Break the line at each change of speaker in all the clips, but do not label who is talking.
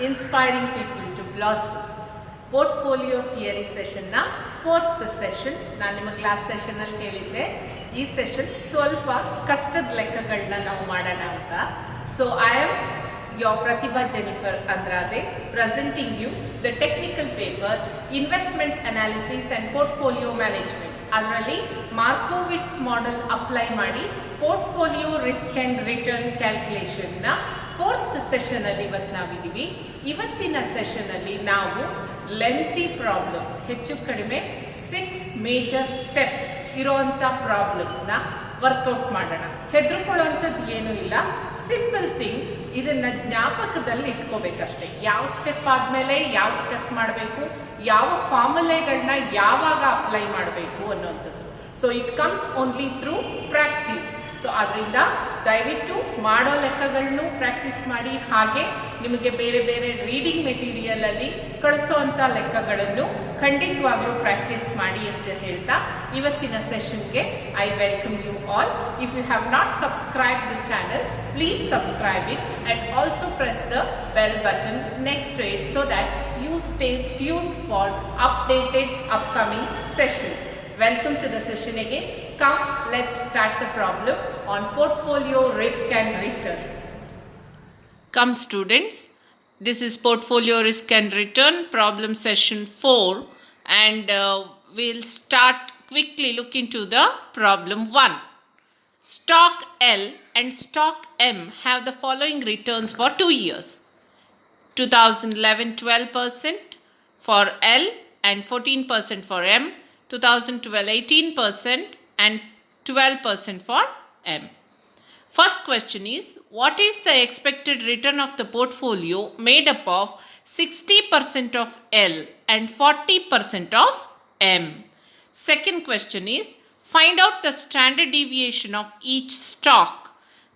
inspiring people to blossom. Portfolio theory ಸೆಷನ್ನ 4th session. ನಾನು ನಿಮ್ಮ ಕ್ಲಾಸ್ ಸೆಷನಲ್ಲಿ ಹೇಳಿದ್ದೆ ಈ ಸೆಷನ್ ಸ್ವಲ್ಪ ಕಷ್ಟದ ಲೆಕ್ಕಗಳನ್ನ ನಾವು ಮಾಡೋಣ ಅಂತ. So I am your Pratibha Jennifer Andrade presenting you the technical paper investment analysis and portfolio management. ಅದರಲ್ಲಿ ಮಾರ್ಕೋವಿಟ್ಸ್ ಮಾಡೆಲ್ ಅಪ್ಲೈ ಮಾಡಿ ಪೋರ್ಟ್ಫೋಲಿಯೋ ರಿಸ್ಕ್ ಆ್ಯಂಡ್ ರಿಟರ್ನ್ ಕ್ಯಾಲ್ಕುಲೇಷನ್ನ 4th ಸೆಷನಲ್ಲಿ ಇವತ್ತು ನಾವಿದ್ದೀವಿ. ಇವತ್ತಿನ ಸೆಷನಲ್ಲಿ ನಾವು ಲೆಂತಿ ಪ್ರಾಬ್ಲಮ್ಸ್, ಹೆಚ್ಚು ಕಡಿಮೆ 6 ಮೇಜರ್ ಸ್ಟೆಪ್ಸ್ ಇರೋವಂಥ ಪ್ರಾಬ್ಲಮ್ನ ವರ್ಕೌಟ್ ಮಾಡೋಣ. ಹೆದರ್ಕೊಳ್ಳೋವಂಥದ್ದು ಏನೂ ಇಲ್ಲ, ಸಿಂಪಲ್ ಥಿಂಗ್. ಇದನ್ನು ಜ್ಞಾಪಕದಲ್ಲಿ ಇಟ್ಕೋಬೇಕಷ್ಟೇ. ಯಾವ ಸ್ಟೆಪ್ ಆದಮೇಲೆ ಯಾವ ಸ್ಟೆಪ್ ಮಾಡಬೇಕು, ಯಾವ ಫಾರ್ಮುಲೆಗಳನ್ನ ಯಾವಾಗ ಅಪ್ಲೈ ಮಾಡಬೇಕು ಅನ್ನೋಂಥದ್ದು. So it comes only through practice. So ಅದರಿಂದ ದಯವಿಟ್ಟು ಮಾಡೋ ಲೆಕ್ಕಗಳನ್ನು ಪ್ರಾಕ್ಟೀಸ್ ಮಾಡಿ, ಹಾಗೆ ನಿಮಗೆ ಬೇರೆ ಬೇರೆ ರೀಡಿಂಗ್ ಮೆಟೀರಿಯಲಲ್ಲಿ ಕಳಿಸೋವಂಥ ಲೆಕ್ಕಗಳನ್ನು ಖಂಡಿತವಾಗ್ಲೂ ಪ್ರಾಕ್ಟೀಸ್ ಮಾಡಿ ಅಂತ ಹೇಳ್ತಾ ಇವತ್ತಿನ ಸೆಷನ್ಗೆ I welcome you all. If you have not subscribe the channel, please subscribe it and also press the bell button next to it so that you stay tuned for updated upcoming sessions. Welcome to the session again. Come, let's start the problem on portfolio risk and return. Come students, this is portfolio risk and return problem session 4, and we'll start quickly look into the problem 1. Stock L and stock M have the following returns for 2 years. 2011 12% for L and 14% for M. 2012 18% and 12% for M. First question is, what is the expected return of the portfolio made up of 60% of L and 40% of M? Second question is, find out the standard deviation of each stock.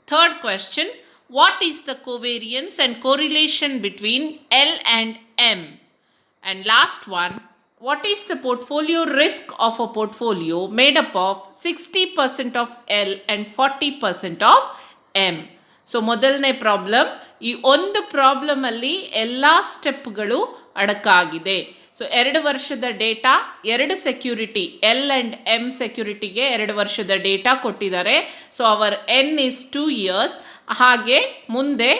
Third question, what is the covariance and correlation between L and M? And last one, what is the portfolio risk of a portfolio made up of 60% of L and 40% of M? So ಮೊದಲನೇ problem, ಈ ಒಂದು ಪ್ರಾಬ್ಲಮಲ್ಲಿ ಎಲ್ಲ ಸ್ಟೆಪ್ಗಳು ಅಡಕಾಗಿದೆ. So 2 ವರ್ಷದ data, 2 security L and M ಸೆಕ್ಯೂರಿಟಿಗೆ 2 ವರ್ಷದ data ಕೊಟ್ಟಿದ್ದಾರೆ. So our N is 2 years. ಹಾಗೆ ಮುಂದೆ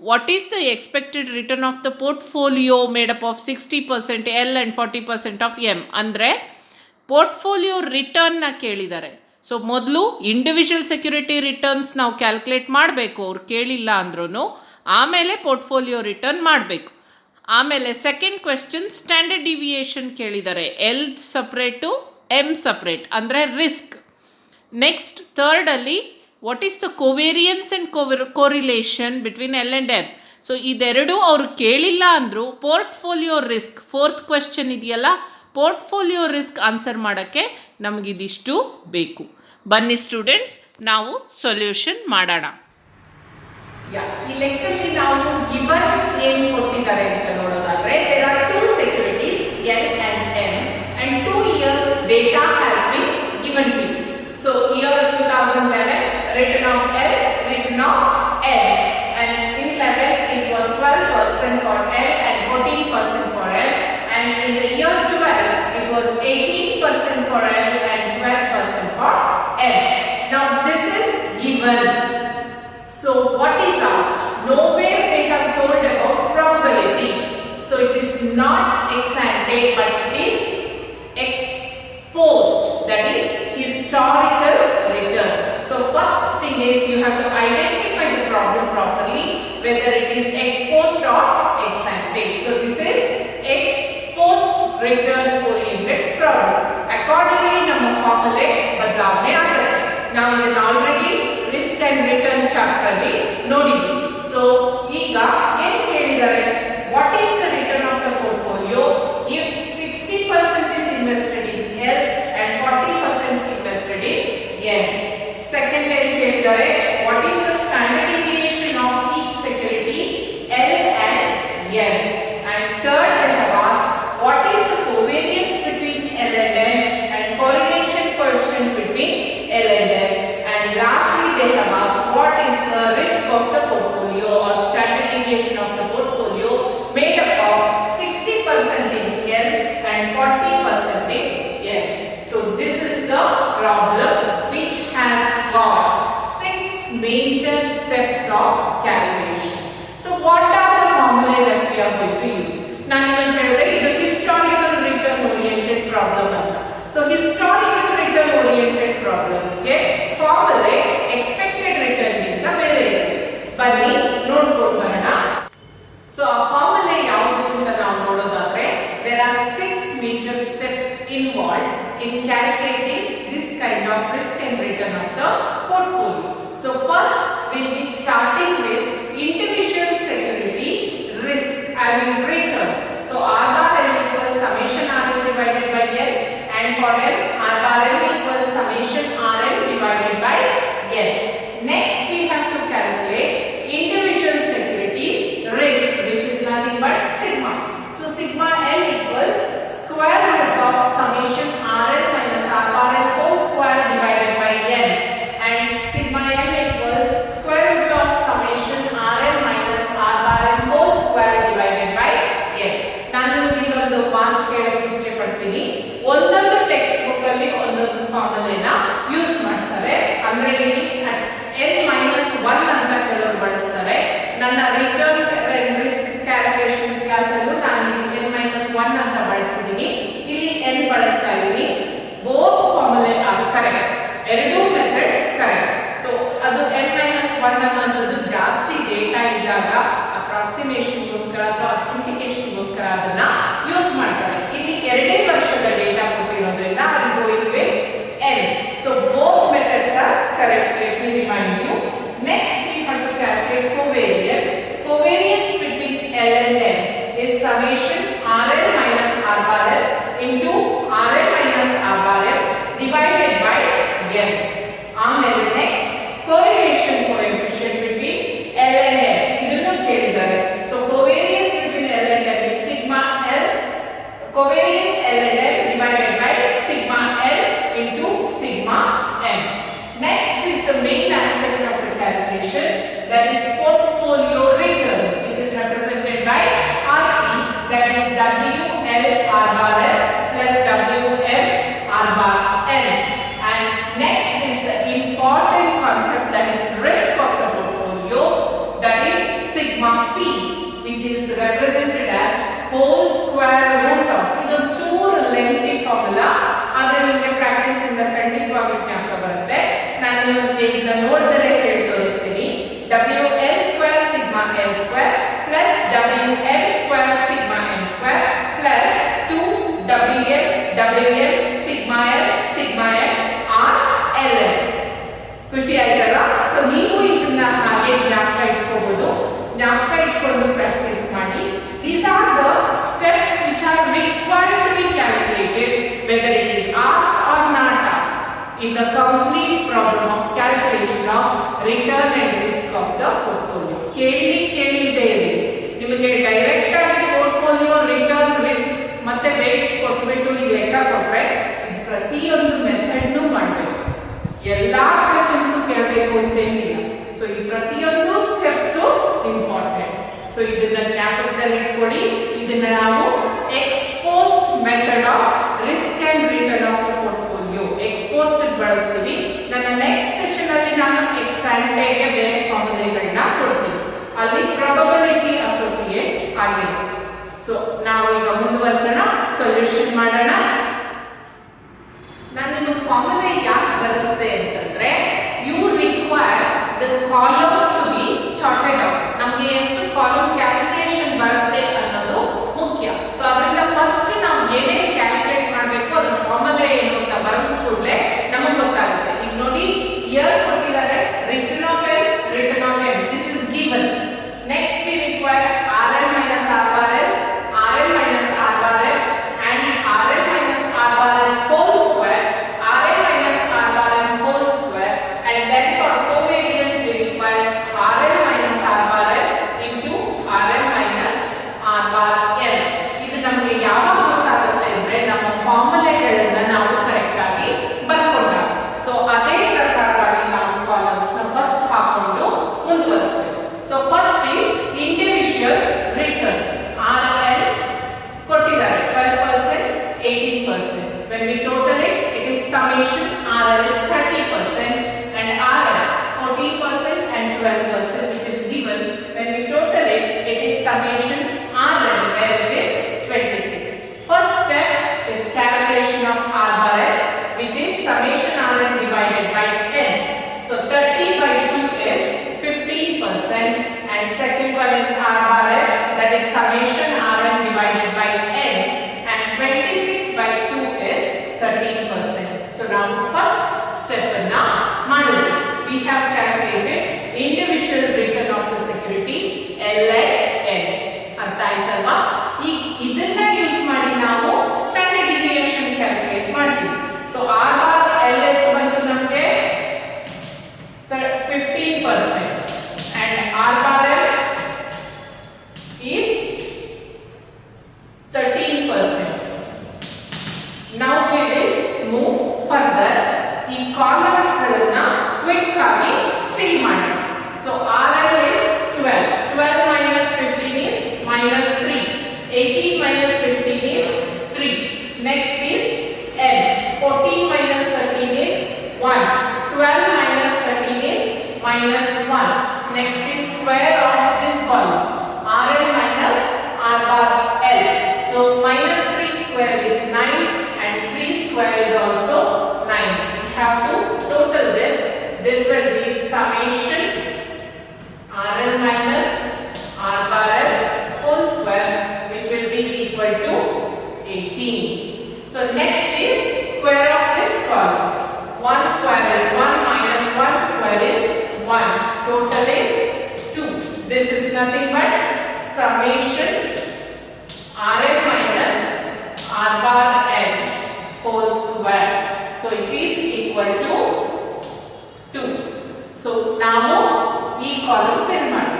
what is the expected return of the portfolio made up of 60% L and 40% of M? ಅಂದರೆ ಪೋರ್ಟ್ಫೋಲಿಯೋ ರಿಟರ್ನ್ನ ಕೇಳಿದ್ದಾರೆ. ಸೊ ಮೊದಲು ಇಂಡಿವಿಜುವಲ್ ಸೆಕ್ಯೂರಿಟಿ ರಿಟರ್ನ್ಸ್ ನಾವು calculate ಮಾಡಬೇಕು, ಅವ್ರು ಕೇಳಿಲ್ಲ ಅಂದ್ರೂ. ಆಮೇಲೆ ಪೋರ್ಟ್ಫೋಲಿಯೋ ರಿಟರ್ನ್ ಮಾಡಬೇಕು. ಆಮೇಲೆ ಸೆಕೆಂಡ್ ಕ್ವೆಶ್ಚನ್ ಸ್ಟ್ಯಾಂಡರ್ಡ್ ಡಿವಿಯೇಷನ್ ಕೇಳಿದ್ದಾರೆ. ಎಲ್ ಸಪ್ರೇಟು ಎಮ್ ಸಪ್ರೇಟ್ ಅಂದರೆ ರಿಸ್ಕ್. ನೆಕ್ಸ್ಟ್ ಥರ್ಡಲ್ಲಿ what is the covariance and correlation between L and M. So ಇದೆರಡು ಅವರು ಕೇಳಿಲ್ಲ ಅಂದರು. ಪೋರ್ಟ್ಫೋಲಿಯೋ ರಿಸ್ಕ್ 4th ಕ್ವೆಶ್ಚನ್ ಇದೆಯಲ್ಲ, ಪೋರ್ಟ್ಫೋಲಿಯೋ ರಿಸ್ಕ್ ಆನ್ಸರ್ ಮಾಡೋಕ್ಕೆ ನಮಗಿದಿಷ್ಟು ಬೇಕು. ಬನ್ನಿ ಸ್ಟೂಡೆಂಟ್ಸ್, ನಾವು ಸೊಲ್ಯೂಷನ್ ಮಾಡೋಣ. ಈ ಲೆಕ್ಕದಲ್ಲಿ ನಾವು ಗಿವನ್ ಏನು ಕೊಟ್ಟಿದ್ದಾರೆ ಅಂತ ನೋಡೋದಾದ್ರೆ, there are 2 securities L and M and 2 years data has been given to you. So year 2011 return of L, return of M, and in 11 it was 12% for L and 14% for M, and in the year 12 it was 18% for L and 12% for M. Now this is given. So what is asked? Nowhere they have told about probability. So it is not ex ante, but it is ex post, that is historical return. So first thing is you have to identify the problem properly, whether it is ex post or ex ante. So this is ex post return oriented problem. Accordingly ನಮ್ಮ ಫಾರ್ಮುಲೆ ಬದಲಾವಣೆ ಆಗುತ್ತೆ. ನಾವು ಇದನ್ನು already risk and return chapter ಅಲ್ಲಿ ನೋಡಿದ್ವಿ. So ಈಗ ಏನು ಕೇಳಿದ್ದಾರೆ, what is the return of the portfolio if 60% is invested in L and 40% invested in M. Second ಏನು ಕೇಳಿದ್ದಾರೆ, what is the standard deviation of each security L and M. And third they have asked, what is the covariance between L and M and correlation coefficient between L and M. And lastly they have asked, what is the risk of the portfolio or standard deviation of the portfolio of risk and return of the portfolio. So first we will be starting with individual security risk, return. So R bar L equals summation RL divided by L, and for M R bar L equals summation RL divided by L. Next we have to calculate individual securities risk, which is nothing but sigma. So sigma L equals square root of summation RL minus R bar L whole square divided by L, and sigma M equals square root of summation RL minus R bar L whole square divided by L. ನಾನು ನಿಮಗೆ ಒಂದು ಮಾತು ಹೇಳಕ್ಕೆ ಇಚ್ಛೆ ಪಡ್ತೀನಿ, ಒಂದೊಂದು text book ಅಲ್ಲಿ ಒಂದೊಂದು ಫಾರ್ಮುಲೆನ ಯೂಸ್ ಮಾಡ್ತಾರೆ. ಅಂದ್ರೆ ಇಲ್ಲಿ n-1 ಅಂತ ಕೆಲವರು ಬಳಸ್ತಾರೆ. ನನ್ನ ರಿಟರ್ನ್ ರಿಸ್ಕ್ ಕ್ಯಾಲ್ಕುಲೇಷನ್ ಕ್ಲಾಸ್ ಅಲ್ಲೂ ನಾನು n-1 ಅಂತ ಬಳಸಿದ್ದೀನಿ, ಇಲ್ಲಿ n ಬಳಸ್ತಾ ಇದ್ದೀನಿ. ಬೋತ್ ಫಾರ್ಮುಲೆ ಆರ್ ಕರೆಕ್ಟ್, ಎರಡೂ ಮೆಥಡ್ ಕರೆಕ್ಟ್. ಸೊ ಅದು n-1 ಅನ್ನೋದು ಜಾಸ್ತಿ ಡೇಟಾ ಇದ್ದಾಗ ಅಪ್ರಾಕ್ಸಿಮೇಷನ್ಗೋಸ್ಕರ ಅಥವಾ ಅಥೆಂಟಿಕೇಶನ್ಗೋಸ್ಕರ ಅದನ್ನ ಯೂಸ್ ಮಾಡ್ತಾರೆ. ಇಲ್ಲಿ 2 ವರ್ಷದ ಡೇಟಾ ಕೊಟ್ಟಿರೋದ್ರಿಂದ ಅಲ್ಲಿ going with n. So both methods are correct. Let me remind you. Next we have to calculate covariance. Covariance between L and M is summation RL minus R bar L into RL minus R bar L divided by L. ಆಮೇಲೆ next correlation coefficient between L and M. ಇದನ್ನು ಕೇಳಿದ್ದಾರೆ. So covariance between L and M is sigma L. Covariance L and M divided by sigma L into sigma M. Next is the main aspect of the calculation, that is portfolio return, which is represented by RE, that is WL R bar L plus WM R bar L. And next is the important concept, that is risk of the portfolio, that is sigma P, which is represented as whole square root of. ಇದು ಚೂರು ಲೆಂಥಿ formula, ಆದ್ರೆ ನಿಮಗೆ practice ಇಂದ ಖಂಡಿತವಾಗಿ ಜ್ಞಾಪಕ ಬರುತ್ತೆ. ನಾನು ನಿಮಗೆ ಈಗ ನೋಡಿದರೆ ಹೇಳಿ ತೋರಿಸ್ತೀನಿ. WL square sigma L square plus WM square sigma M square plus 2WL WM sigma L sigma M R LL. ಖುಷಿ ಆಯ್ತಲ್ಲ? ಸೊ ನೀವು ಇದನ್ನ ಹಾಗೆ ಜ್ಞಾಪಕ ಇಟ್ಕೋಬಹುದು. ಜ್ಞಾಪಕ ಇಟ್ಕೊಂಡು ಪ್ರಾಕ್ಟೀಸ್ ಮಾಡಿ. These are the steps which are required to be calculated, whether it is asked or not asked, in the complete problem of calculation of return and risk of the portfolio. ಕೇಳಿದೆ ಇರಲಿ, ನಿಮಗೆ direct ಆಗಿ portfolio return risk ಮತ್ತೆ weights ಕೊಟ್ಬಿಟ್ಟು ಈ ಲೆಕ್ಕ ಕೊಟ್ರೆ ಪ್ರತಿಯೊಂದು ಮೆಥಡ್ನು ಮಾಡಬೇಕು. ಎಲ್ಲಾ ಕ್ವೆಶ್ಚನ್ಸ್ ಕೇಳಬೇಕು ಅಂತ ಏನಿಲ್ಲ. ಸೊ ಈ ಪ್ರತಿಯೊಂದು ಸ್ಟೆಪ್ಸ್ ಇಂಪಾರ್ಟೆಂಟ್. ಸೊ ಇದನ್ನ ಜ್ಞಾಪಕದಲ್ಲಿ ಇಟ್ಕೊಳ್ಳಿ. ಇದನ್ನ ನಾವು expost method of risk and return of the portfolio expost ಬಳಸ್ತೀವಿ. ನನ್ನ ನೆಕ್ಸ್ಟ್ ಸೆಷನ್ ಅಲ್ಲಿ ನಾನು ಎಕ್ಸ್ ante ಗೆ ಬೇರೆ ಫಾರ್ಮುಲೆಗಳನ್ನ ಕೊಡ್ತೀನಿ, ಅಲ್ಲಿ ಪ್ರಾಬಬಿಲಿಟಿ ಅಸೋಸಿಯೇಟ್ ಆಗಿರುತ್ತೆ. ಸೊ ನಾವು ಈಗ ಮುಂದುವರಿಸೋಣ, ಸೊಲ್ಯೂಷನ್ ಮಾಡೋಣ. ನಾನು ನಿಮಗೆ ಫಾರ್ಮುಲೆ ಯಾಕೆ ಬಳಸಿದೆ ಅಂತಂದ್ರೆ, you require the columns to be charted out. ನಮಗೆ ಎಷ್ಟು ಕಾಲಮ್ ಕ್ಯಾಲ್ಕುಲೇಷನ್ ಬರುತ್ತೆ ಅನ್ನೋದು ಮುಖ್ಯ. ಸೊ ಅದರಿಂದ ಫಸ್ಟ್ ನಾವು ಏನೇನು ಕ್ಯಾಲ್ಕುಲೇಟ್ ಮಾಡಬೇಕು ಅದರ ಫಾರ್ಮುಲೆ ಏನು ಅಂತ ಬರೆದ ಕೂಡಲೇ ನಮಗೆ ಗೊತ್ತಾಗುತ್ತೆ. ಈಗ ನೋಡಿ, ಇಯರ್ ಕೊಟ್ಟಿದ್ದಾರೆ, return of L, return of L, this is given. Next we require RL minus R bar L, RL minus R bar L and RL minus R bar L whole square, RL minus R bar L whole square, and then for covariance we require RL minus R bar L into RL minus R bar L. ಇದು ನಮಗೆ ಯಾವಾಗ ಗೊತ್ತಾಗುತ್ತೆ ಅಂದ್ರೆ ನಮ್ಮ ಫಾರ್ಮುಲೆಗಳನ್ನ ನಾವು correct ಆಗಿ ಬರ್ಕೊಂಡಾಗ. So ಅದೇ ಪ್ರಕಾರವಾಗಿ ನಾವು ಕಾಲಮ್ಸ್ ನ ಫಸ್ಟ್ ಹಾಕೊಂಡು ಮುಂದುವರಿಸಬೇಕು. So first is individual return. RL ಕೊಟ್ಟಿದ್ದಾರೆ 12%, 18%. When we total it, it is summation RL 30% and RL 14% and 12%, which is given. When we total it, it is summation RL where it is 26. First step is calculation of R bar L, which is summation RL divided by N. So 30 by 2 is 15% and second one is R bar L, that is summation RL divided by N, and 26 by 2 is 13%. So now first L and N. ಅರ್ಥ ಆಯ್ತಲ್ವಾ? ಈಗ ಇದನ್ನ use ಮಾಡಿ ನಾವು standard deviation calculate ಮಾಡ್ತೀವಿ. So R bar L ಎಷ್ಟು ಬಂತು ನಮಗೆ 15% and R bar L is 13%. Now we will move further. ಈ ಕಾಲಮ್ಸ್ ಗಳನ್ನ ಕ್ವಿಕ್ ಆಗಿ ಫಿಲ್ ಮಾಡೋಣ. So RL is 12. 12 minus 15 is minus 3. 18 minus 15 is 3. Next is N. 14 minus 13 is 1. 12 minus 13 is minus 1. Next is square of this column. RL minus R bar L. So minus 3 square is 9 and 3 square is also 9. We have to total this. This will be summation RL minus R bar L whole square, which will be equal to 18. So next is square of this column. 1 square is 1 minus 1 square is 1. Total is 2. This is nothing but summation RL minus R bar L whole square. So it is equal to 2. So now ಈ column fill ಮಾಡಿ.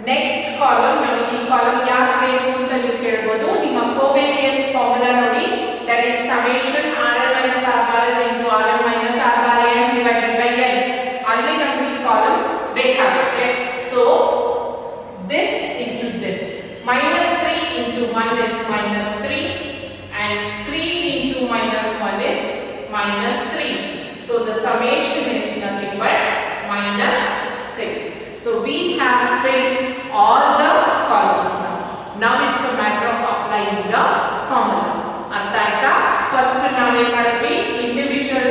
Next column ನಮಗೆ ಈ column ಯಾಕೆ ಬೇಕು ಅಂತ ನೀವು ಕೇಳಬಹುದು. ನಿಮ್ಮ ಕೋವೇರಿಯನ್ಸ್ ಫಾರ್ಮುಲಾ ನೋಡಿ, that is summation RL minus R bar L into RL minus R bar N divided by N. ಅಲ್ಲಿ ನಮಗೆ ಈ ಕಾಲಮ್ ಬೇಕಾಗುತ್ತೆ. So this into this, minus 3 into 1 is minus 3 and 3 into minus 1 is minus 3. So the summation is nothing but minus 6. So we have filled all the columns now. Now it's a matter of applying the formula. ಅರ್ಥ ಆಯ್ತಾ? First ನಾವು ಏನು ಮಾಡಿದ್ವಿ, individual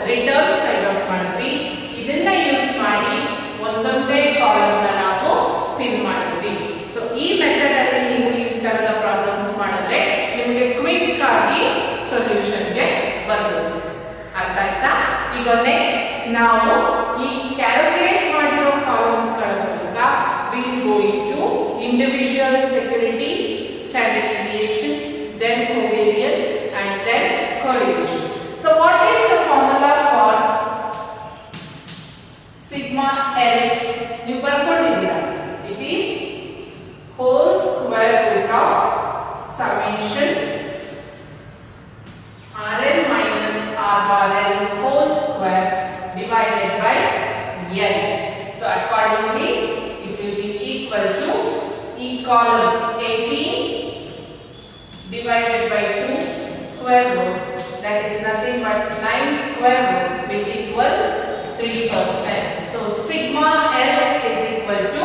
returns find out ಮಾಡಿದ್ವಿ. ಇದನ್ನ use ಮಾಡಿ ಒಂದೊಂದೇ column ನ ನಾವು ಫಿಲ್ ಮಾಡಿದ್ವಿ. ಸೊ ಈ ಮೆಥಡ್ ಅಲ್ಲಿ ನೀವು ಈ ತರದ ಪ್ರಾಬ್ಲಮ್ಸ್ ಮಾಡಿದ್ರೆ ನಿಮಗೆ ಕ್ವಿಕ್ ಆಗಿ ಸೊಲ್ಯೂಷನ್ ಗೆ ಬರ್ಬೋದು. ಅರ್ಥ ಆಯ್ತಾ? ಈಗ ನೆಕ್ಸ್ಟ್ ನಾವು ಈ ಕ್ಯಾಲ್ಕುಲೇಟ್ ಮಾಡಿರೋ ಕಾಲಮ್ಸ್ ಗಳ ಮೂಲಕ will go into individual security, standard deviation, then covariance and then correlation. So what is the formula for sigma L? ನೀವು ಬರ್ಕೊಂಡಿದ್ದೀರಾ. It is whole square root of summation RL minus R bar L whole square divided by N. So accordingly it will be equal to e column 18 divided by 2 square root, that is nothing but 9 square root, which equals 3%. So sigma L is equal to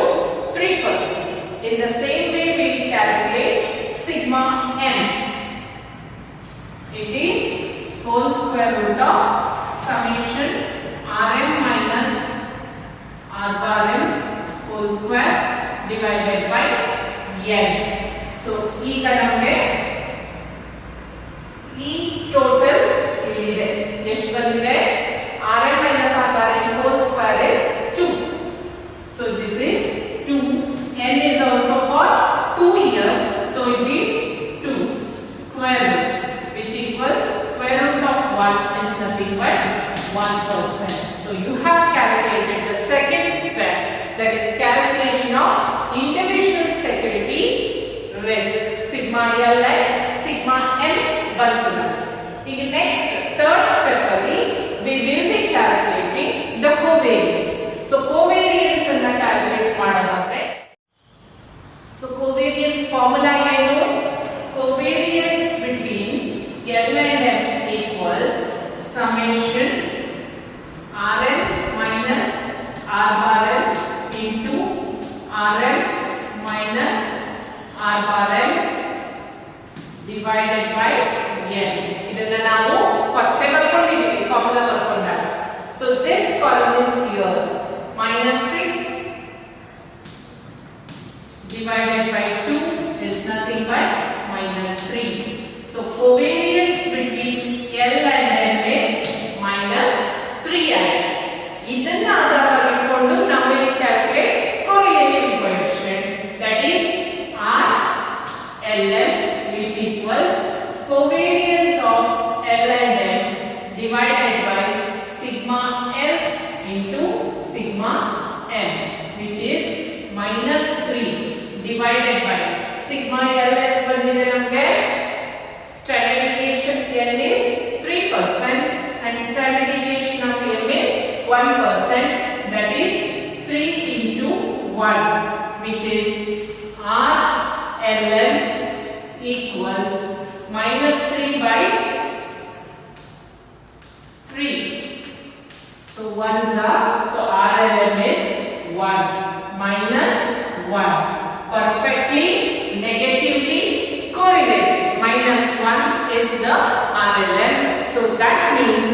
3%. In the same way we will calculate sigma M. It is whole square root of summation Rm minus R bar M whole square divided by N. So ಈಗ ನಮಗೆ ಈ total ಇಲ್ಲಿದೆ. ಎಷ್ಟು ಬಂದಿದೆ? Rm minus R bar N whole square is 2. So this is 2. N is also for 2 years. So it is 2 square root, which equals square root of 1 is nothing but 1%. So you have calculated the second step, that is calculation of individual security risk, sigma L and sigma M ಬಂತು. ಈಗ next third step ಅಲ್ಲಿ we will be calculating the covariance. So covariance ಅನ್ನು calculate ಮಾಡೋದಾದ್ರೆ, so covariance formula ಏನು? Covariance between L and M equals summation Rn minus R bar L into Rn minus R bar L divided by N. ಇದನ್ನ ನಾವು first ಬರ್ಕೊಂಡಿದ್ದೀವಿ, formula ಬರ್ಕೊಂಡಾಗ. So this column is here, minus 6 divided by 2 is nothing but minus 3. So covariance between L and M is minus 3i. ಇದನ್ನ ಆಧಾರವಾಗಿ ಇಟ್ಕೊಂಡು ನಾವು calculate correlation coefficient. into sigma n, which is minus 3 divided by sigma l ಎಷ್ಟು ಬಂದಿದೆ ನಮಗೆ standard deviation n is 3% and standard deviation of m is 1%, that is 3 into 1, which is r ln equals minus 3 by 3. So 1s are, so RLM is 1 minus 1. Perfectly negatively correlated. Minus 1 is the RLM. So that means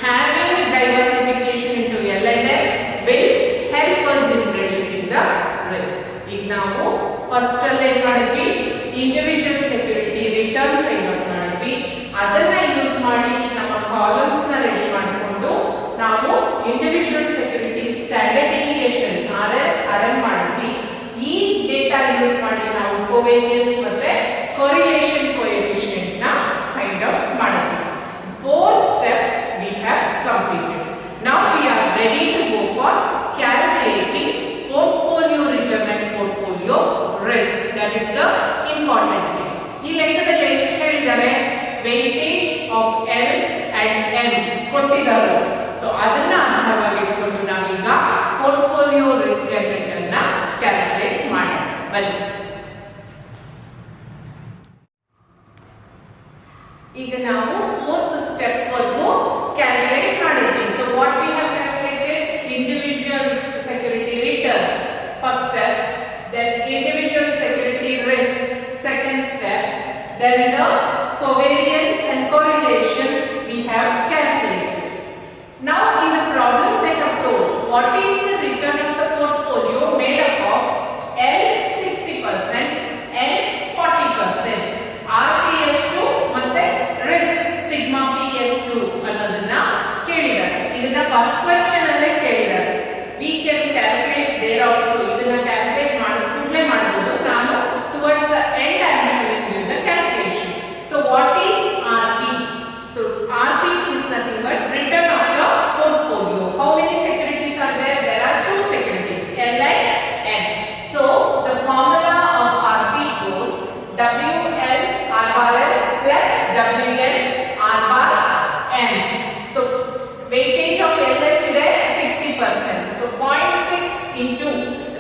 having diversification into L and M will help us in reducing the risk. ಈಗ ನಾವು first ಅಲ್ಲಿ ಏನು ಮಾಡಿದ್ವಿ, individual security return find out ಮಾಡಿದ್ವಿ. ಅದನ್ನ use ಮಾಡಿ ನಮ್ಮ columns ನ ರೆಡಿ ಮಾಡಿಕೊಂಡು ನಾವು individual security standard deviation RM ಮಾಡಿದ್ವಿ. ಈ ಡೇಟಾ ಯೂಸ್ ಮಾಡಿ ನಾವು ಕೋವೇರಿಯನ್ಸ್ ಮತ್ತೆ correlation coefficient na find out ಮಾಡಿದ್ವಿ. 4 steps we have completed. Now we are ready to go for calculating portfolio return and portfolio risk. That is the important thing. ಈ ಲೆಕ್ಕದಲ್ಲಿ ಎಷ್ಟು ಹೇಳಿದ್ದಾರೆ, weightage of L and M ಕೊಟ್ಟಿದ್ದಾರೆ. So ಅದನ್ನ ಆಧಾರವಾಗಿ ಇಟ್ಕೊಂಡು ನಾವೀಗ portfolio risk and return ನ ಕ್ಯಾಲ್ಕುಲೇಟ್ ಮಾಡೋಣ. ಬನ್ನಿ. ಈಗ ನಾವು fourth step ವರೆಗೂ ಕ್ಯಾಲ್ಕುಲೇಟ್ ಮಾಡಿದ್ವಿ. So what we have calculated, individual security return first step, then individual security risk second step, then the covariance and correlation we have calculated. Now in the problem they have told what is the return of the portfolio made up of L 60% and 40%, RP ಎಷ್ಟು ಮತ್ತೆ risk sigma p ಎಷ್ಟು ಅನ್ನೋದನ್ನ ಕೇಳಿದ್ದಾರೆ. ಇದನ್ನ first question ಅಲ್ಲೇ ಕೇಳಿದ್ದಾರೆ. we can calculate there also. ಇದನ್ನ calculate ಕೂಡಲೇ ಮಾಡಬಹುದು. ನಾನು towards the end I am showing you the calculation. So what is RP? So RP is nothing but return of the portfolio. How many securities are there? There are 2 securities, L and M. So the formula of RP goes WL R bar L plus WN R bar N. So weightage of L ಎಷ್ಟಿದೆ 60%. So 0.6 into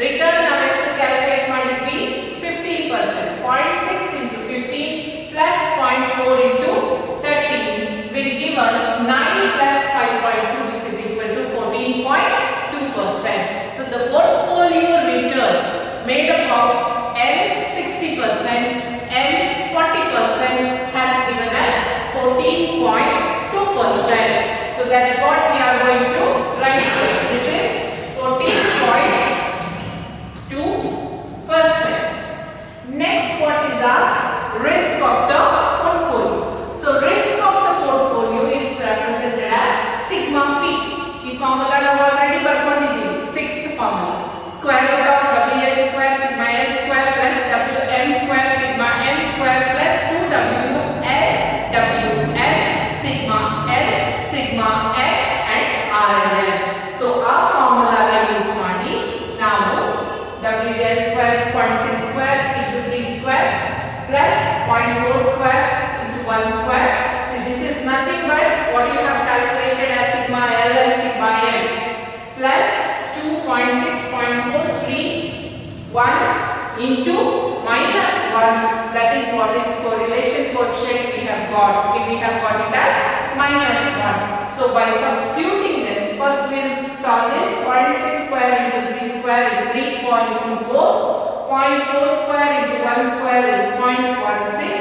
return ನಾವು ಎಷ್ಟು calculate ಮಾಡಿದ್ವಿ 15%. 0.6 into 15 plus 0.4 into 13 will give us 9 plus 5.2, which is equal to 14.2%. So the portfolio return made up of L 60%, M 40% has given us 14.2%. So that's what we are going to write here. This is 14.2%. Next, what is asked? Risk of the portfolio. So risk of the portfolio is represented as sigma p. The formula ನಾವು already ಬರ್ಕೊಂಡಿದ್ದೀವಿ. 6th formula. Square root of WL square sigma L square plus WM square sigma M square plus 2WL WL sigma L sigma L and RLL. So our formula na use ಮಾಡಿ ನಾವು WL square is 0.6 square into 3 square plus 0.4 square into 1 square. So this is nothing but what you have calculated as sigma L and sigma M plus 2.6.431 into minus 1, that is what is correlation coefficient we have got. We have got it as minus 1. So by substituting this, first we will solve this. 0.6 square into 3 square is 3.24. 0.4 square into 1 square is 0.16.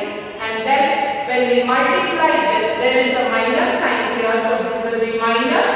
And then when we multiply this, there is a minus sign here. So this will be minus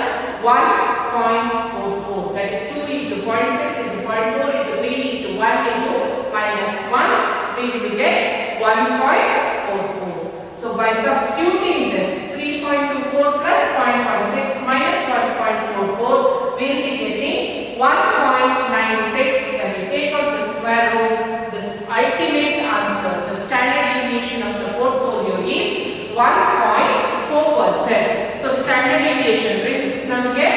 1.44. That is 2 into 0.6 into 0.4 into 3 into 1 into minus 1. We will get 1.44. So by substituting this, 3.24 plus 0.16 minus 1.44, we will be getting 1.96. When we take out the square root, this ultimate answer, the standard deviation of the portfolio is 1.4%. So standard deviation risk ನಮಗೆ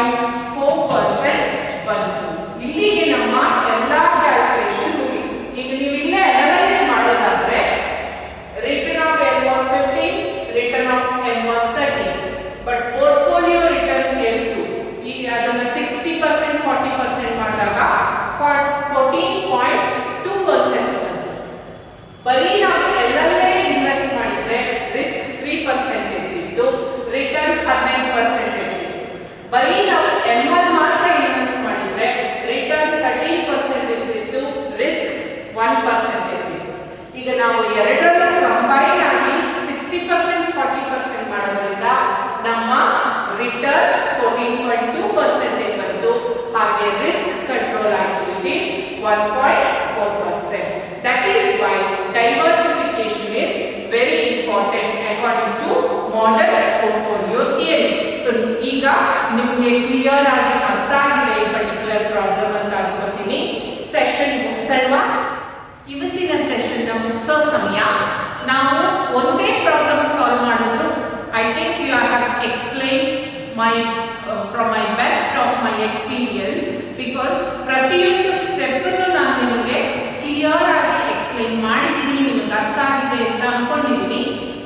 0.4% ಬಂತು. ಇಲ್ಲಿಗೆ ನಮ್ಮ ಎಲ್ಲ calculation ಮುಗಿತು. ಈಗ ನೀವು ಇಲ್ಲೇ analyse ಮಾಡೋದಾದ್ರೆ return of n was 15, return of n was 30, but portfolio return came to ಈಗ ಅದನ್ನ 60% 40% ಮಾಡಿದಾಗ 14.2% ಬಂತು. ಬರೀ ನಾವು ಎಲ್ಲಲ್ಲೇ ಇನ್ವೆಸ್ಟ್ ಮಾಡಿದ್ರೆ ರಿಸ್ಕ್ 3% ಇರ್ತಿತ್ತು, ರಿಟರ್ನ್ 15% ಇರ್ತಿತ್ತು. ಬರೀ ನಾವು ML ಮಾತ್ರ ಇನ್ವೆಸ್ಟ್ ಮಾಡಿದ್ರೆ ರಿಟರ್ನ್ 13% ಇರ್ತಿತ್ತು, ರಿಸ್ಕ್ 1% ಇರ್ತಿತ್ತು. ಈಗ ನಾವು ಎರಡರಲ್ಲೂ ಕಂಬೈನ್ ಆಗಿ 60% 40% ಮಾಡೋದ್ರಿಂದ ನಮ್ಮ ರಿಟರ್ನ್ 14.2% ಬಂತು. ಹಾಗೆ risk control activities 1.4%. That is why diversification is very important according to model portfolio theory. So ಈಗ ನಿಮಗೆ ಕ್ಲಿಯರ್ ಆಗಿ ಅರ್ಥ ಆಗಿದೆ ಈ ಪರ್ಟಿಕ್ಯುಲರ್ ಪ್ರಾಬ್ಲಮ್ ಅಂತ ಅನ್ಕೋತೀನಿ. ಸೆಷನ್ ಮುಗಿಸಲ್ವಾ? ಇವತ್ತಿನ ಸೆಷನ್ ಮುಗಿಸೋ ಸಮಯ. ನಾವು ಒಂದೇ ಪ್ರಾಬ್ಲಮ್ ಸಾಲ್ವ್ ಮಾಡಿದ್ರು I think you have explain my from my best of my experience, because ಪ್ರತಿಯೊಂದು ಸ್ಟೆಪ್ ನಾನು ನಿಮಗೆ ಕ್ಲಿಯರ್ ಆಗಿ ಎಕ್ಸ್ಪ್ಲೈನ್ ಮಾಡಿದ್ದೀನಿ, ನಿಮಗೆ ಅರ್ಥ ಆಗಿದೆ ಅಂತ ಅನ್ಕೊಂಡಿದ್ದೀನಿ.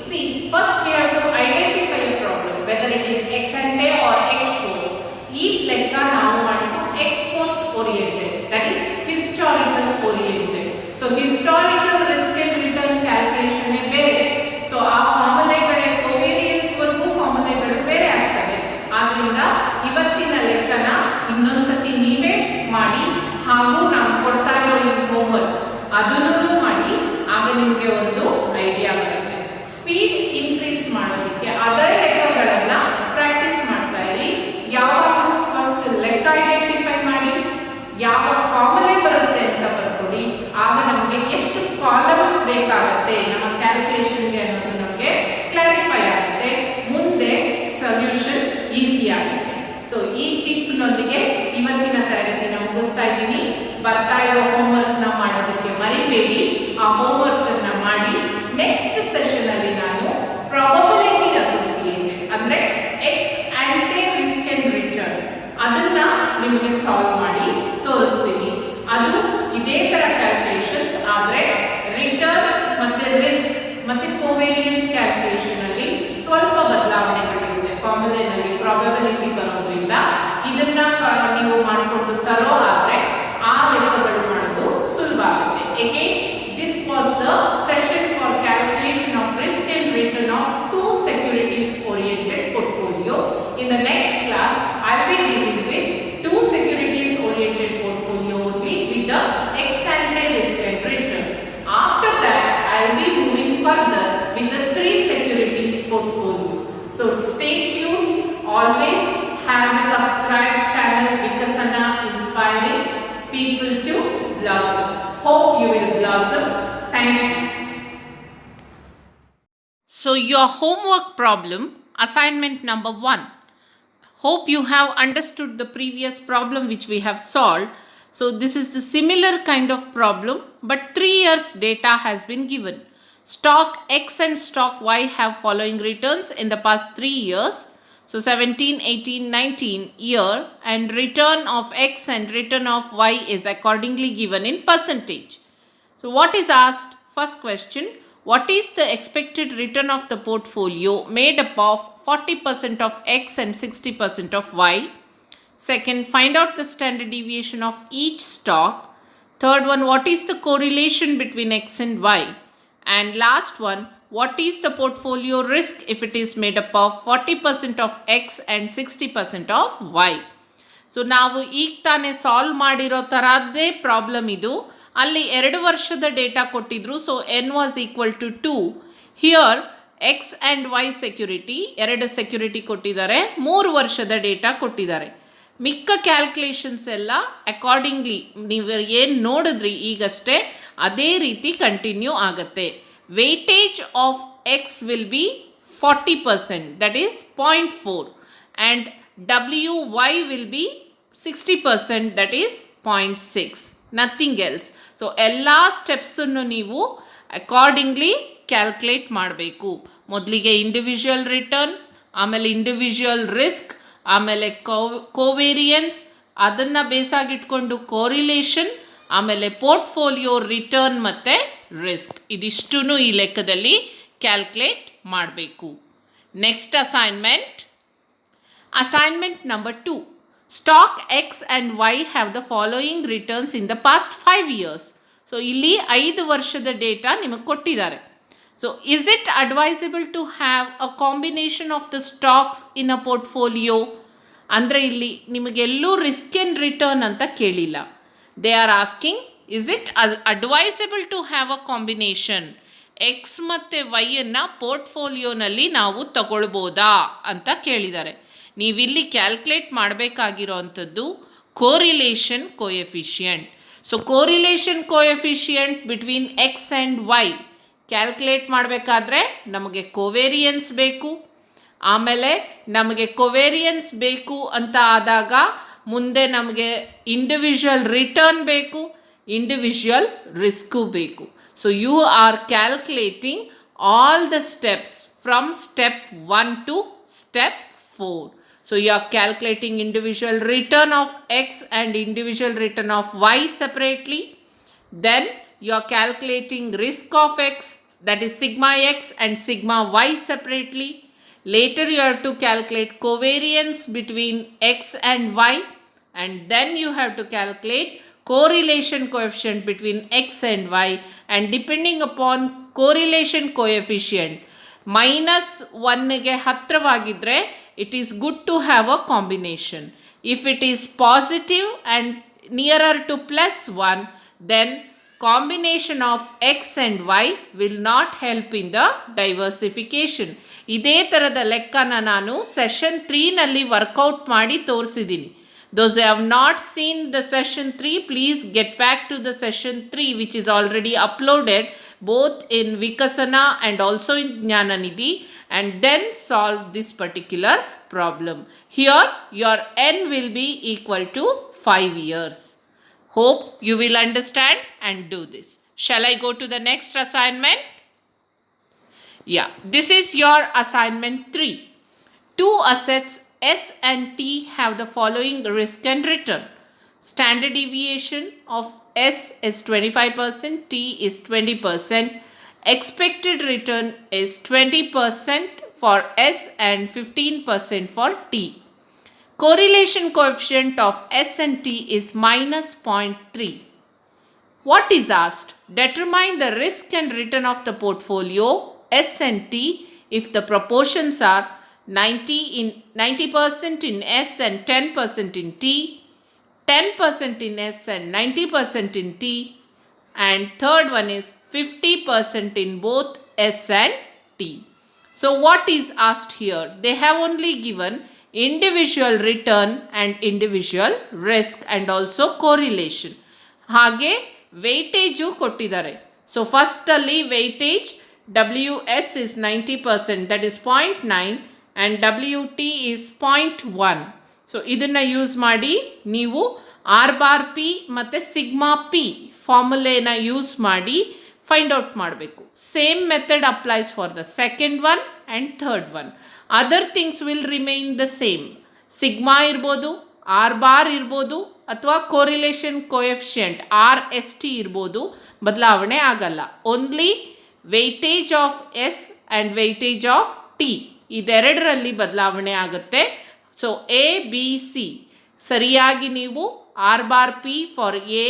See, first we have to identify a problem whether it is ex ante or ex post. ಈ ಲೆಕ್ಕ ನಾವು ಮಾಡಿದ್ದು ex post oriented, that is historical oriented. So historical risk and return calculation ಬೇರೆ. ಸೊ ಆ ಫಾರ್ಮುಲೆಗಳೇ ಕೋವೇರಿಯನ್ಸ್ ವರ್ಗೂ ಫಾರ್ಮುಲೆಗಳು ಬೇರೆ ಆಗ್ತವೆ. ಆದ್ರಿಂದ ಇವತ್ತಿನ ಲೆಕ್ಕನ ಇನ್ನೊಂದ್ಸತಿ ನೀವೇ ಮಾಡಿ, ಹಾಗೂ ನಾವು ಕೊಡ್ತಾ ಇರೋ ಈ ಹೋಮ್ವರ್ಕ್ ಅದನ್ನು ಮಾಡಿ, ಆಗ ನಿಮಗೆ ಒಂದು ಐಡಿಯಾ ಬರುತ್ತೆ. ಸ್ಪೀಡ್ ಇನ್ಕ್ರೀಸ್ ಮಾಡೋದಕ್ಕೆ ಅದೇ ಲೆಕ್ಕಗಳನ್ನ ಪ್ರಾಕ್ಟೀಸ್ ಮಾಡ್ತಾ ಇರಿ. ಯಾವಾಗಲೂ ಫಸ್ಟ್ ಲೆಕ್ಕ ಐಡೆಂಟಿಫೈ ಮಾಡಿ, ಯಾವ ಫಾರ್ಮುಲೆ ಬರುತ್ತೆ ಅಂತ ಬರ್ಕೊಡಿ. ಆಗ ನಮಗೆ ಎಷ್ಟು ಕಾಲಮ್ಸ್ ಬೇಕಾಗುತ್ತೆ ನಮ್ಮ ಕ್ಯಾಲ್ಕುಲೇಷನ್ಗೆ ಅನ್ನೋದು ನಮಗೆ ಕ್ಲಾರಿಫೈ ಆಗುತ್ತೆ. ಮುಂದೆ ಸೊಲ್ಯೂಷನ್ ಈಸಿ ಆಗುತ್ತೆ. ಸೊ ಈ ಟಿಪ್ ನೊಂದಿಗೆ ಇವತ್ತಿನ ತರಗತಿನ ಮುಗಿಸ್ತಾ ಇದ್ದೀನಿ. ಬರ್ತಾ ಇರೋ ಹೋಮ್ವರ್ಕ್ ನ ಮಾಡೋದಕ್ಕೆ ಮರಿಬೇಡಿ. ಆ ಹೋಮ್ವರ್ಕ್ ಅನ್ನ ಮಾಡಿ. ನೆಕ್ಸ್ಟ್ ಸೆಷನ್ ಅಲ್ಲಿ ನಾನು ಪ್ರಾಬಬಿಲಿಟಿ ಅಸೋಸಿಯೇಟೆಡ್ ಅಂದ್ರೆ ಎಕ್ಸ್ ಆಂಟೆ ರಿಸ್ಕ್ ಅಂಡ್ ರಿಟರ್ನ್ ಅದನ್ನ ನಿಮಗೆ ಸಾಲ್ವ್ ಮಾಡಿ ತೋರಿಸ್ತೀನಿ. ಅದು ಇದೇ ತರ ಕ್ಯಾಲ್ಕುಲೇಷನ್ಸ್, ಆದ್ರೆ ರಿಟರ್ನ್ ಮತ್ತೆ ರಿಸ್ಕ್ ಮತ್ತೆ ಕೋವೇರಿಯನ್ಸ್ ಕ್ಯಾಲ್ಕುಲೇಷನ್ ಅಲ್ಲಿ ಸ್ವಲ್ಪ ಬದಲಾವಣೆಗಳಿರುತ್ತೆ. ಫಾರ್ಮುಲೆನಲ್ಲಿ ಪ್ರಾಬಬಿಲಿಟಿ ಬರೋದ್ರಿಂದ ಇದನ್ನ ನೀವು ಮಾಡಿಕೊಂಡು ತರೋ ಆದ್ರೆ ಆ ಲೆಕ್ಕಗಳು ಮಾಡೋದು ಸುಲಭ ಆಗುತ್ತೆ. Again, this was the session for calculation of risk and return of two securities oriented portfolio. In the next class, I will be dealing with two securities oriented portfolio only with the ex ante risk and return. After that, I will be moving further with the three securities portfolio. So stay tuned. Always have a subscribe channel Vikasana, inspiring people to blossom. Hope you will blossom. Thank you. So your homework problem, assignment number 1. Hope you have understood the previous problem which we have solved. So this is the similar kind of problem, but 3 years data has been given. Stock X and stock Y have following returns in the past 3 years. So 17, 18, 19 year, and return of X and return of Y is accordingly given in percentage. So what is asked? First question, what is the expected return of the portfolio made up of 40% of X and 60% of Y? Second, find out the standard deviation of each stock. Third one, what is the correlation between X and Y? And last one, what is the portfolio risk if it is made up of 40% of X and 60% of Y? So ನಾವು ಈಗ ತಾನೇ solve ಮಾಡಿರೋ ಥರದ್ದೇ problem ಇದು. ಅಲ್ಲಿ 2 ವರ್ಷದ data ಕೊಟ್ಟಿದ್ರು. So n was equal to 2. Here X and Y security 2 security ಕೊಟ್ಟಿದ್ದಾರೆ, 3 ವರ್ಷದ ಡೇಟಾ ಕೊಟ್ಟಿದ್ದಾರೆ. ಮಿಕ್ಕ ಕ್ಯಾಲ್ಕುಲೇಷನ್ಸ್ ಎಲ್ಲ ಅಕಾರ್ಡಿಂಗ್ಲಿ ನೀವು ಏನು ನೋಡಿದ್ರಿ ಈಗಷ್ಟೇ ಅದೇ ರೀತಿ ಕಂಟಿನ್ಯೂ ಆಗುತ್ತೆ. Weightage of X will be 40%, that is 0.4, and WY will be 60%, that is 0.6, nothing else. So ಎಲ್ಲ ಸ್ಟೆಪ್ಸನ್ನು ನೀವು ಅಕಾರ್ಡಿಂಗ್ಲಿ ಕ್ಯಾಲ್ಕುಲೇಟ್ ಮಾಡಬೇಕು. ಮೊದಲಿಗೆ ಇಂಡಿವಿಜುವಲ್ ರಿಟರ್ನ್, ಆಮೇಲೆ ಇಂಡಿವಿಜುವಲ್ ರಿಸ್ಕ್, ಆಮೇಲೆ ಕೋವೇರಿಯನ್ಸ್, ಅದನ್ನು ಬೇಸಾಗಿಟ್ಕೊಂಡು ಕೋರಿಲೇಷನ್, ಆಮೇಲೆ ಪೋರ್ಟ್ಫೋಲಿಯೋ ರಿಟರ್ನ್ ಮತ್ತು ರಿಸ್ಕ್. ಇದಿಷ್ಟೂ ಈ ಲೆಕ್ಕದಲ್ಲಿ ಕ್ಯಾಲ್ಕುಲೇಟ್ ಮಾಡಬೇಕು. Next assignment number 2. Stock X and why have the following returns in the past 5 years. So ಇಲ್ಲಿ 5 ವರ್ಷದ ಡೇಟಾ ನಿಮಗೆ ಕೊಟ್ಟಿದ್ದಾರೆ. So is it advisable to have a combination of the stocks in a portfolio? ಅಂದರೆ ಇಲ್ಲಿ ನಿಮಗೆಲ್ಲೂ risk and return ಅಂತ ಕೇಳಿಲ್ಲ. They are asking is it advisable to have a combination, X ಮತ್ತು ವೈಯನ್ನು ಪೋರ್ಟ್ಫೋಲಿಯೋನಲ್ಲಿ ನಾವು ತಗೊಳ್ಬೋದಾ ಅಂತ ಕೇಳಿದ್ದಾರೆ. ನೀವಿಲ್ಲಿ ಕ್ಯಾಲ್ಕುಲೇಟ್ ಮಾಡಬೇಕಾಗಿರೋ ಅಂಥದ್ದು correlation coefficient. So correlation coefficient between X and Y calculate ಮಾಡಬೇಕಾದ್ರೆ ನಮಗೆ ಕೋವೇರಿಯನ್ಸ್ ಬೇಕು. ಆಮೇಲೆ ನಮಗೆ ಕೋವೇರಿಯನ್ಸ್ ಬೇಕು ಅಂತ ಆದಾಗ ಮುಂದೆ ನಮಗೆ ಇಂಡಿವಿಜುವಲ್ ರಿಟರ್ನ್ ಬೇಕು, ಇಂಡಿವಿಜುವಲ್ ರಿಸ್ಕು ಬೇಕು. So you are calculating all the steps from step 1 to step 4. So you are calculating individual return of x and individual return of y separately. Then you are calculating risk of x, that is sigma x and sigma y separately. Later you have to calculate covariance between x and y, and then you have to calculate correlation coefficient between x and y, and depending upon correlation coefficient -1ಗೆ ಹತ್ತಿರವಾಗಿದ್ದರೆ it is good to have a combination. If it is positive and nearer to +1, then combination of x and y will not help in the diversification. ಇದೇ ಥರದ ಲೆಕ್ಕನ ನಾನು session 3ನಲ್ಲಿ workout ಮಾಡಿ ತೋರಿಸಿದ್ದೀನಿ. Those who have not seen the session 3, please get back to the session 3 which is already uploaded both in Vikasana and also in Jnananidhi, and then solve this particular problem. Here your n will be equal to 5 years. Hope you will understand and do this. Shall I go to the next assignment? Yeah, this is your assignment 3. Two assets S and T have the following risk and return. Standard deviation of S is 25%, T is 20%. Expected return is 20% for S and 15% for T. Correlation coefficient of S and T is -0.3. What is asked? Determine the risk and return of the portfolio S and T if the proportions are 90% in S and 10% in T, 10% in S and 90% in T, and third one is 50% in both S and T. So what is asked here? They have only given individual return and individual risk and also correlation. ಹಾಗೆ weightage ಕೊಟ್ಟಿದ್ದಾರೆ. So ಫಸ್ಟಲ್ಲಿ weightage WS is 90%, that is 0.9, and WT is 0.1. So ಇದನ್ನು use ಮಾಡಿ ನೀವು R⁻P ಮತ್ತು sigma P ಫಾರ್ಮುಲೆನ use ಮಾಡಿ find out ಮಾಡಬೇಕು. Same method applies for the second one and third one. Other things will remain the same. Sigma ಇರ್ಬೋದು, R⁻ ಇರ್ಬೋದು, ಅಥವಾ correlation coefficient RST ಇರ್ಬೋದು, ಬದಲಾವಣೆ ಆಗಲ್ಲ. Only weightage of S and weightage of T ಇದೆರಡರಲ್ಲಿ ಬದಲಾವಣೆ ಆಗುತ್ತೆ. ಸೊ ABC ಸರಿಯಾಗಿ ನೀವು R⁻P for A,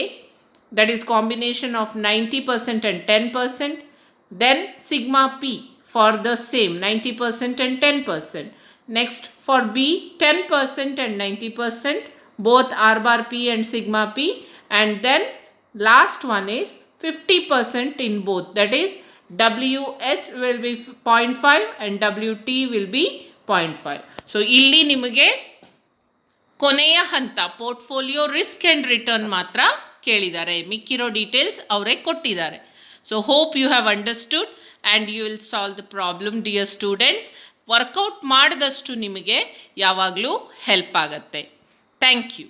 that is combination of 90% and 10%, then sigma P for the same 90% and 10%. Next for B 10% and 90%, both R⁻P and sigma P, and then last one is 50% in both, that is WS will be 0.5 and WT will be 0.5. So ಇಲ್ಲಿ ನಿಮಗೆ ಕೊನೆಯ ಹಂತ portfolio risk and return ಮಾತ್ರ ಕೇಳಿದ್ದಾರೆ, ಮಿಕ್ಕಿರೋ details ಅವರೇ ಕೊಟ್ಟಿದ್ದಾರೆ. So hope you have understood and you will solve the problem dear students. Workout ಮಾಡಿದಷ್ಟು ನಿಮಗೆ ಯಾವಾಗಲೂ ಹೆಲ್ಪ್ ಆಗುತ್ತೆ. Thank you.